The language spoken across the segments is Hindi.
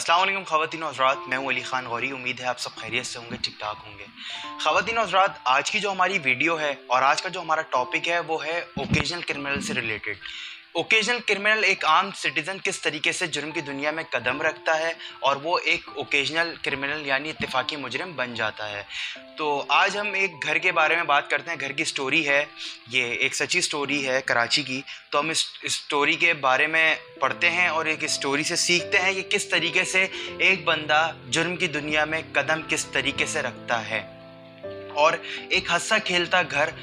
अस्सलाम वालेकुम ख़वातीन और हज़रात, मैं हूं अली ख़ान गौरी। उम्मीद है आप सब खैरियत से होंगे, ठीक ठाक होंगे। ख़वातीन और हज़रात, आज की जो हमारी वीडियो है और आज का जो हमारा टॉपिक है वो है ओकेजनल क्रिमिनल से रिलेटेड। ओकेजनल क्रिमिनल एक आम सिटीज़न किस तरीके से जुर्म की दुनिया में कदम रखता है और वो एक ओकेजनल क्रिमिनल यानी इत्तेफाकी मुजरिम बन जाता है। तो आज हम एक घर के बारे में बात करते हैं। घर की स्टोरी है, ये एक सच्ची स्टोरी है कराची की। तो हम इस स्टोरी के बारे में पढ़ते हैं और एक स्टोरी से सीखते हैं कि किस तरीके से एक बंदा जुर्म की दुनिया में कदम किस तरीके से रखता है। और एक हंसता खेलता घर,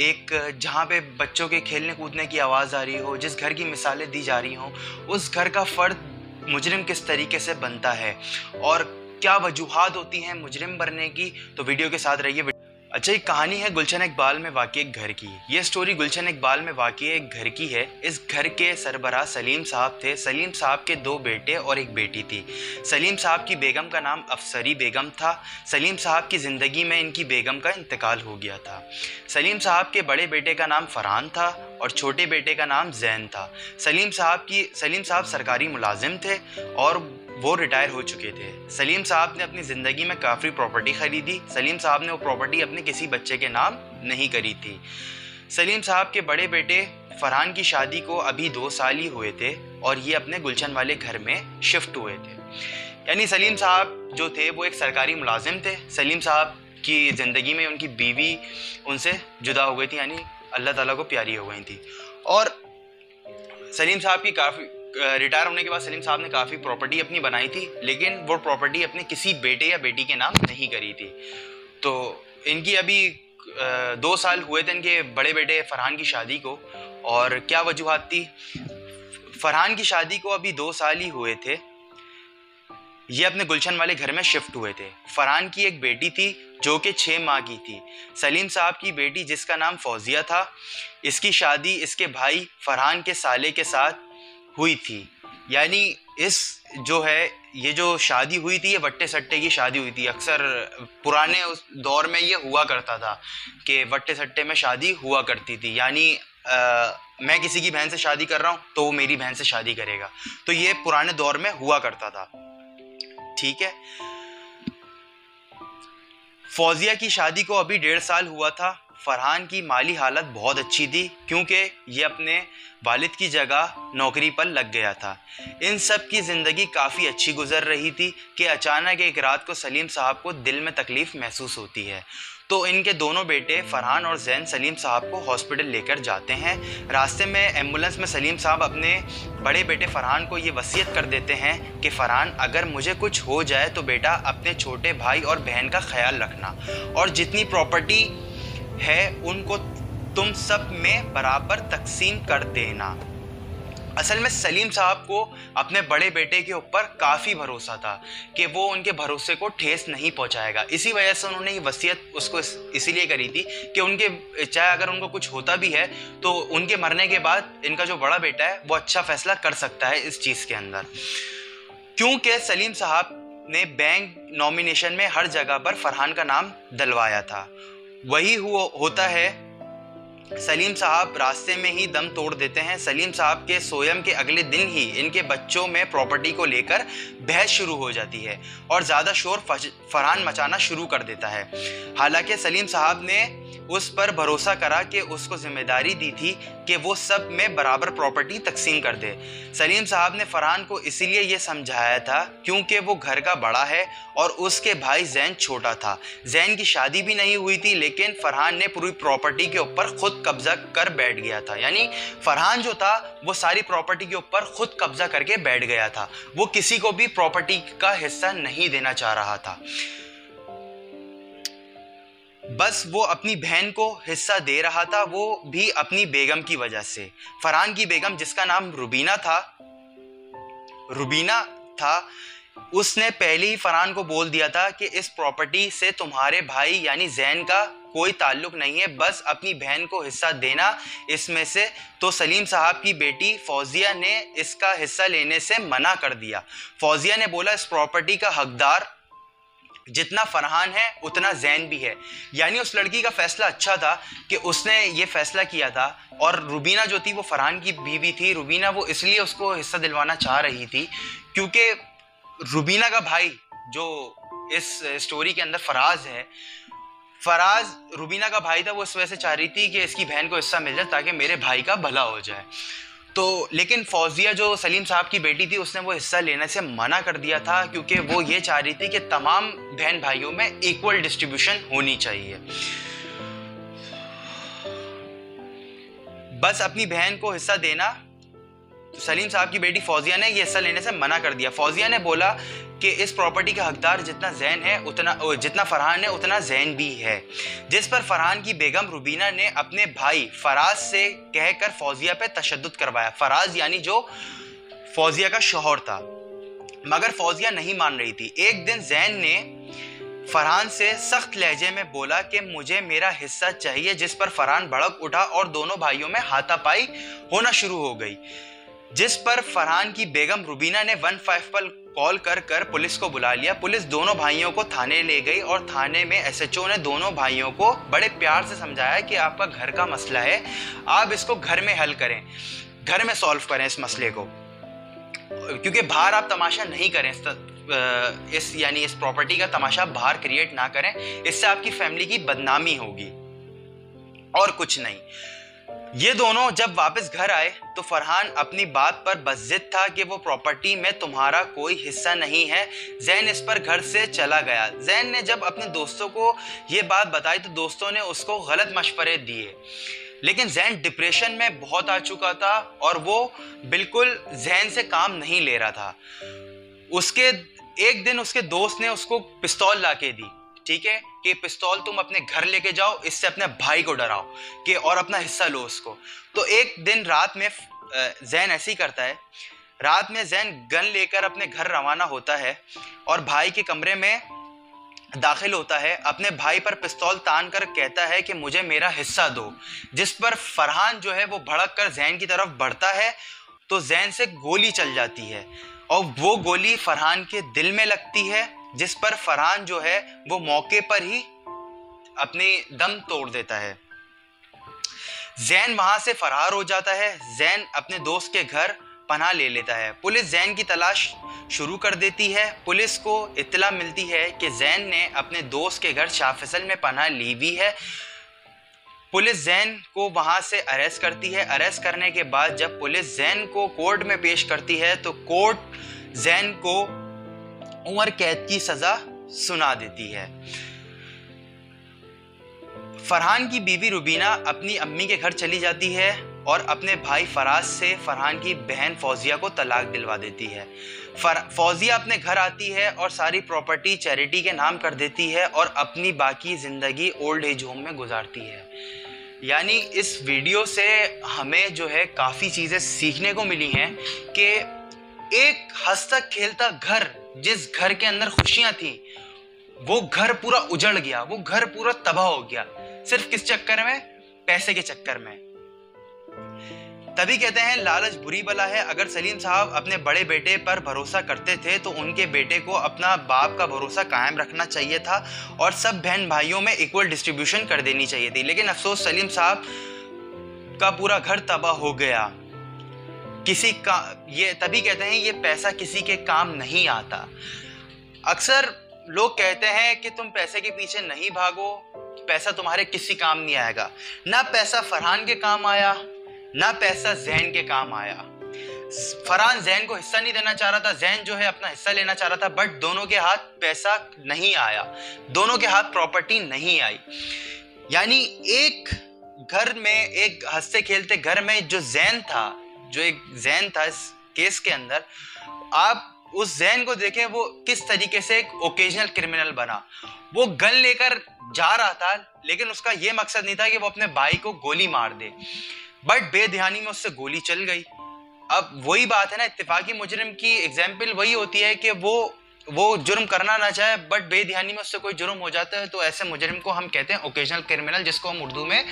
एक जहाँ पे बच्चों के खेलने कूदने की आवाज़ आ रही हो, जिस घर की मिसालें दी जा रही हों, उस घर का फ़र्द मुजरिम किस तरीके से बनता है और क्या वजूहात होती हैं मुजरिम बनने की। तो वीडियो के साथ रहिए। अच्छा, ये कहानी है गुलशन इकबाल में वाक़ई एक घर की। ये स्टोरी गुलशन इकबाल में वाक़ई एक घर की है। इस घर के सरबराह सलीम साहब थे। सलीम साहब के 2 बेटे और एक बेटी थी। सलीम साहब की बेगम का नाम अफसरी बेगम था। सलीम साहब की ज़िंदगी में इनकी बेगम का इंतकाल हो गया था। सलीम साहब के बड़े बेटे का नाम फरहान था और छोटे बेटे का नाम जैन था। सलीम साहब सरकारी मुलाजिम थे और वो रिटायर हो चुके थे। सलीम साहब ने अपनी ज़िंदगी में काफ़ी प्रॉपर्टी ख़रीदी। सलीम साहब ने वो प्रॉपर्टी अपने किसी बच्चे के नाम नहीं करी थी। सलीम साहब के बड़े बेटे फरहान की शादी को अभी 2 साल ही हुए थे और ये अपने गुलशन वाले घर में शिफ्ट हुए थे। यानी सलीम साहब जो थे वो एक सरकारी मुलाजिम थे। सलीम साहब की ज़िंदगी में उनकी बीवी उनसे जुदा हो गई थी, यानी अल्लाह ताला को प्यारी हो गई थी। और सलीम साहब की काफ़ी रिटायर होने के बाद सलीम साहब ने काफ़ी प्रॉपर्टी अपनी बनाई थी, लेकिन वो प्रॉपर्टी अपने किसी बेटे या बेटी के नाम नहीं करी थी। तो इनकी अभी 2 साल हुए थे इनके बड़े बेटे फरहान की शादी को। और क्या वजूहात थी? फरहान की शादी को अभी 2 साल ही हुए थे। ये अपने गुलशन वाले घर में शिफ्ट हुए थे। फरहान की एक बेटी थी जो कि 6 माह की थी। सलीम साहब की बेटी जिसका नाम फौजिया था, इसकी शादी इसके भाई फरहान के साले के साथ हुई थी। यानी इस जो है ये जो शादी हुई थी ये वट्टे सट्टे की शादी हुई थी। अक्सर पुराने उस दौर में ये हुआ करता था कि वट्टे सट्टे में शादी हुआ करती थी। यानी मैं किसी की बहन से शादी कर रहा हूँ तो वो मेरी बहन से शादी करेगा। तो ये पुराने दौर में हुआ करता था, ठीक है। फौजिया की शादी को अभी 1.5 साल हुआ था। फरहान की माली हालत बहुत अच्छी थी क्योंकि ये अपने वालिद की जगह नौकरी पर लग गया था। इन सब की ज़िंदगी काफ़ी अच्छी गुजर रही थी कि अचानक एक रात को सलीम साहब को दिल में तकलीफ़ महसूस होती है। तो इनके दोनों बेटे फरहान और जैन सलीम साहब को हॉस्पिटल लेकर जाते हैं। रास्ते में एम्बुलेंस में सलीम साहब अपने बड़े बेटे फरहान को ये वसीयत कर देते हैं कि फ़रहान, अगर मुझे कुछ हो जाए तो बेटा अपने छोटे भाई और बहन का ख्याल रखना और जितनी प्रॉपर्टी है उनको तुम सब में बराबर तकसीम कर देना। असल में सलीम साहब को अपने बड़े बेटे के ऊपर काफ़ी भरोसा था कि वो उनके भरोसे को ठेस नहीं पहुंचाएगा। इसी वजह से उन्होंने ये वसीयत उसको इसीलिए करी थी कि उनके चाहे अगर उनको कुछ होता भी है तो उनके मरने के बाद इनका जो बड़ा बेटा है वो अच्छा फैसला कर सकता है इस चीज़ के अंदर। क्योंकि सलीम साहब ने बैंक नॉमिनेशन में हर जगह पर फरहान का नाम डलवाया था। वही होता है, सलीम साहब रास्ते में ही दम तोड़ देते हैं। सलीम साहब के सोयम के अगले दिन ही इनके बच्चों में प्रॉपर्टी को लेकर बहस शुरू हो जाती है और ज़्यादा शोर फरहान मचाना शुरू कर देता है। हालांकि सलीम साहब ने उस पर भरोसा करा कि उसको जिम्मेदारी दी थी कि वो सब में बराबर प्रॉपर्टी तकसीम कर दे। सलीम साहब ने फरहान को इसीलिए ये समझाया था क्योंकि वो घर का बड़ा है और उसके भाई जैन छोटा था। जैन की शादी भी नहीं हुई थी, लेकिन फरहान ने पूरी प्रॉपर्टी के ऊपर खुद कब्जा कर बैठ गया था। यानी फरहान जो था वो सारी प्रॉपर्टी के ऊपर खुद कब्जा करके बैठ गया था। वो किसी को भी प्रॉपर्टी का हिस्सा नहीं देना चाह रहा था, बस वो अपनी बहन को हिस्सा दे रहा था, वो भी अपनी बेगम की वजह से। फरहान की बेगम जिसका नाम रुबीना था, उसने पहले ही फरहान को बोल दिया था कि इस प्रॉपर्टी से तुम्हारे भाई यानी जैन का कोई ताल्लुक नहीं है, बस अपनी बहन को हिस्सा देना इसमें से। तो सलीम साहब की बेटी फौजिया ने इसका हिस्सा लेने से मना कर दिया। फौजिया ने बोला, इस प्रॉपर्टी का हकदार जितना फरहान है उतना जैन भी है। यानी उस लड़की का फैसला अच्छा था कि उसने ये फैसला किया था। और रुबीना जो थी वो फरहान की बीवी थी। रुबीना वो इसलिए उसको हिस्सा दिलवाना चाह रही थी क्योंकि रुबीना का भाई जो इस स्टोरी के अंदर फराज है, फराज रुबीना का भाई था, वो इस वजह से चाह रही थी कि इसकी बहन को हिस्सा मिल जाए ताकि मेरे भाई का भला हो जाए। तो लेकिन फौजिया जो सलीम साहब की बेटी थी उसने वो हिस्सा लेने से मना कर दिया था, क्योंकि वो ये चाह रही थी कि तमाम बहन भाइयों में इक्वल डिस्ट्रीब्यूशन होनी चाहिए। बस अपनी बहन को हिस्सा देना, तो सलीम साहब की बेटी फौजिया ने ये हिस्सा लेने से मना कर दिया। फौजिया ने बोला कि इस प्रॉपर्टी का हकदार जितना जैन है जितना फरहान है उतना जैन भी है, जिस पर फरहान की बेगम रुबीना ने अपने भाई फराज से कहकर फौजिया पे तशद्दुद करवाया। फराज यानी जो फौजिया का शौहर था, मगर फौजिया नहीं मान रही थी। एक दिन जैन ने फरहान से सख्त लहजे में बोला कि मुझे मेरा हिस्सा चाहिए, जिस पर फरहान भड़क उठा और दोनों भाइयों में हाथापाई होना शुरू हो गई, जिस पर फरहान की बेगम रुबीना ने 15 पर कॉल कर पुलिस को बुला लिया। पुलिस दोनों भाइयों को थाने ले गई और थाने में एसएचओ ने दोनों भाइयों को बड़े प्यार से समझाया कि आपका घर का मसला है, आप इसको घर में हल करें, घर में सॉल्व करें इस मसले को, क्योंकि बाहर आप तमाशा नहीं करें, इस प्रॉपर्टी का तमाशा बाहर क्रिएट ना करें, इससे आपकी फैमिली की बदनामी होगी और कुछ नहीं। ये दोनों जब वापस घर आए तो फरहान अपनी बात पर बज़िद था कि वो प्रॉपर्टी में तुम्हारा कोई हिस्सा नहीं है। जैन इस पर घर से चला गया। जैन ने जब अपने दोस्तों को ये बात बताई तो दोस्तों ने उसको गलत मशवरे दिए, लेकिन जैन डिप्रेशन में बहुत आ चुका था और वो बिल्कुल जैन से काम नहीं ले रहा था। एक दिन उसके दोस्त ने उसको पिस्तौल लाके दी, ठीक है, कि पिस्तौल तुम अपने घर लेके जाओ, इससे अपने भाई को डराओ कि और अपना हिस्सा लो उसको। तो एक दिन रात में जैन ऐसे ही करता है। रात में जैन गन लेकर अपने घर रवाना होता है और भाई के कमरे में दाखिल होता है। अपने भाई पर पिस्तौल तान कर कहता है कि मुझे मेरा हिस्सा दो, जिस पर फरहान जो है वो भड़क कर जैन की तरफ बढ़ता है तो जैन से गोली चल जाती है और वो गोली फरहान के दिल में लगती है, जिस पर फरहान जो है वो मौके पर ही अपनी दम तोड़ देता है। जैन वहां से फरार हो जाता है। जैन अपने दोस्त के घर पनाह ले लेता है। पुलिस जैन की तलाश शुरू कर देती है। पुलिस को इत्तला मिलती है कि जैन ने अपने दोस्त के घर शाहफैसल में पनाह ली हुई है। पुलिस जैन को वहां से अरेस्ट करती है। अरेस्ट करने के बाद जब पुलिस जैन को कोर्ट में पेश करती है तो कोर्ट जैन को उम्र कैद की सजा सुना देती है। फरहान की बीवी रुबीना अपनी अम्मी के घर चली जाती है और अपने भाई फराज से फरहान की बहन फौजिया को तलाक दिलवा देती है। फौजिया अपने घर आती है और सारी प्रॉपर्टी चैरिटी के नाम कर देती है और अपनी बाकी ज़िंदगी ओल्ड एज होम में गुजारती है। यानी इस वीडियो से हमें जो है काफ़ी चीज़ें सीखने को मिली हैं कि एक हंसता खेलता घर, जिस घर के अंदर खुशियाँ थी, वो घर पूरा उजड़ गया, वो घर पूरा तबाह हो गया, सिर्फ किस चक्कर में? पैसे के चक्कर में। तभी कहते हैं लालच बुरी बला है। अगर सलीम साहब अपने बड़े बेटे पर भरोसा करते थे तो उनके बेटे को अपना बाप का भरोसा कायम रखना चाहिए था और सब बहन भाइयों में इक्वल डिस्ट्रीब्यूशन कर देनी चाहिए थी। लेकिन अफसोस सलीम साहब का पूरा घर तबाह हो गया। किसी का ये तभी कहते हैं ये पैसा किसी के काम नहीं आता। अक्सर लोग कहते हैं कि तुम पैसे के पीछे नहीं भागो, पैसा तुम्हारे किसी काम नहीं आएगा। ना पैसा फरहान के काम आया, ना पैसा जैन के काम आया। फरहान जैन को हिस्सा नहीं देना चाह रहा था, जैन जो है अपना हिस्सा लेना चाह रहा था, बट दोनों के हाथ पैसा नहीं आया, दोनों के हाथ प्रॉपर्टी नहीं आई। यानी एक घर में, एक हंसते खेलते घर में जो जैन था इस केस के अंदर, आप उस जैन को देखें वो किस तरीके से एक ओकेजनल क्रिमिनल बना। वो गन लेकर जा रहा था लेकिन उसका ये मकसद नहीं था कि वो अपने भाई को गोली मार दे, बट बेध्यानी में उससे गोली चल गई। अब वही बात है ना, इत्तेफाकी मुजरिम की एग्जाम्पल वही होती है कि वो जुर्म करना ना चाहे बट बेध्यानी में उससे कोई जुर्म हो जाता है, तो ऐसे मुजरिम को हम कहते हैं ओकेजनल क्रिमिनल, जिसको हम उर्दू में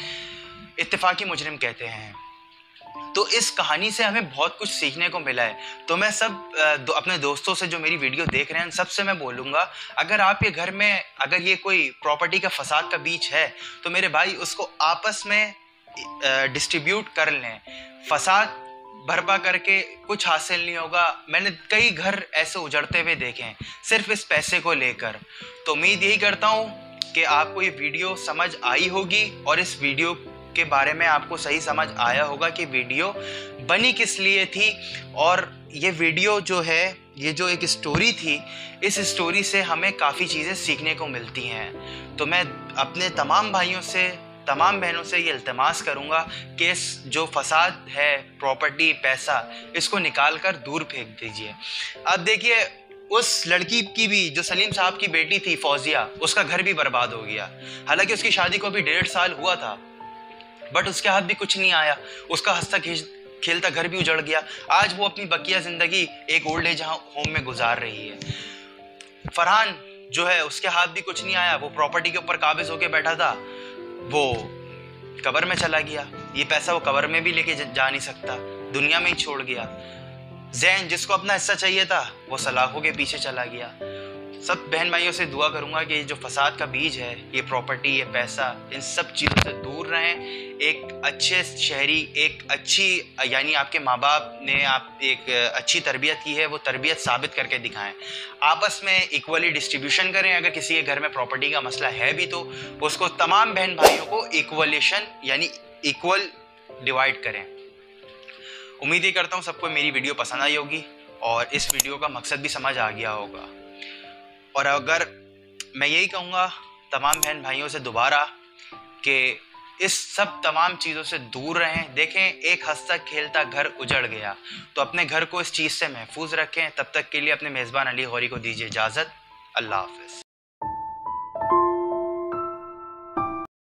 इत्तेफाकी मुजरिम कहते हैं। तो इस कहानी से हमें बहुत कुछ सीखने को मिला है। तो मैं अपने दोस्तों से जो मेरी वीडियो देख रहे हैं सबसे मैं बोलूँगा, अगर आपके घर में अगर ये कोई प्रॉपर्टी का फसाद का बीच है तो मेरे भाई उसको आपस में डिस्ट्रीब्यूट कर लें। फसाद भरपा करके कुछ हासिल नहीं होगा। मैंने कई घर ऐसे उजड़ते हुए देखे हैं सिर्फ इस पैसे को लेकर। तो उम्मीद यही करता हूँ कि आपको ये वीडियो समझ आई होगी और इस वीडियो के बारे में आपको सही समझ आया होगा कि वीडियो बनी किस लिए थी। और ये वीडियो जो है, ये जो एक स्टोरी थी, इस स्टोरी से हमें काफ़ी चीज़ें सीखने को मिलती हैं। तो मैं अपने तमाम भाइयों से, तमाम बहनों से ये इल्तिमास करूँगा कि इस जो फसाद है, प्रॉपर्टी, पैसा, इसको निकाल कर दूर फेंक दीजिए। अब देखिए, उस लड़की की भी, जो सलीम साहब की बेटी थी फौजिया, उसका घर भी बर्बाद हो गया। हालांकि उसकी शादी को अभी 1.5 साल हुआ था, बट उसके हाथ भी कुछ नहीं आया। उसका हंसता खेलता घर भी उजड़ गया। आज वो अपनी बकिया जिंदगी एक ओल्ड एज होम में गुजार रही है। फरहान जो है, उसके हाथ भी कुछ नहीं आया। वो प्रॉपर्टी के ऊपर काबिज होके बैठा था, वो कब्र में चला गया। ये पैसा वो कब्र में भी लेके जा नहीं सकता, दुनिया में ही छोड़ गया। जैन, जिसको अपना हिस्सा चाहिए था, वो सलाखों के पीछे चला गया। सब बहन भाइयों से दुआ करूंगा कि जो फसाद का बीज है, ये प्रॉपर्टी, ये पैसा, इन सब चीज़ों से दूर रहें। एक अच्छे शहरी, एक अच्छी, यानी आपके माँ बाप ने आप एक अच्छी तरबियत की है, वो तरबियत साबित करके दिखाएं। आपस में इक्वली डिस्ट्रीब्यूशन करें। अगर किसी के घर में प्रॉपर्टी का मसला है भी तो उसको तमाम बहन भाइयों को इक्वलेशन यानी इक्वल डिवाइड करें। उम्मीद ही करता हूँ सबको मेरी वीडियो पसंद आई होगी और इस वीडियो का मकसद भी समझ आ गया होगा। और अगर मैं यही कहूँगा तमाम बहन भाइयों से दोबारा कि इस सब तमाम चीज़ों से दूर रहें। देखें, एक हंसता खेलता घर उजड़ गया, तो अपने घर को इस चीज़ से महफूज रखें। तब तक के लिए अपने मेज़बान अली गौरी को दीजिए इजाज़त। अल्लाह हाफ़िज़।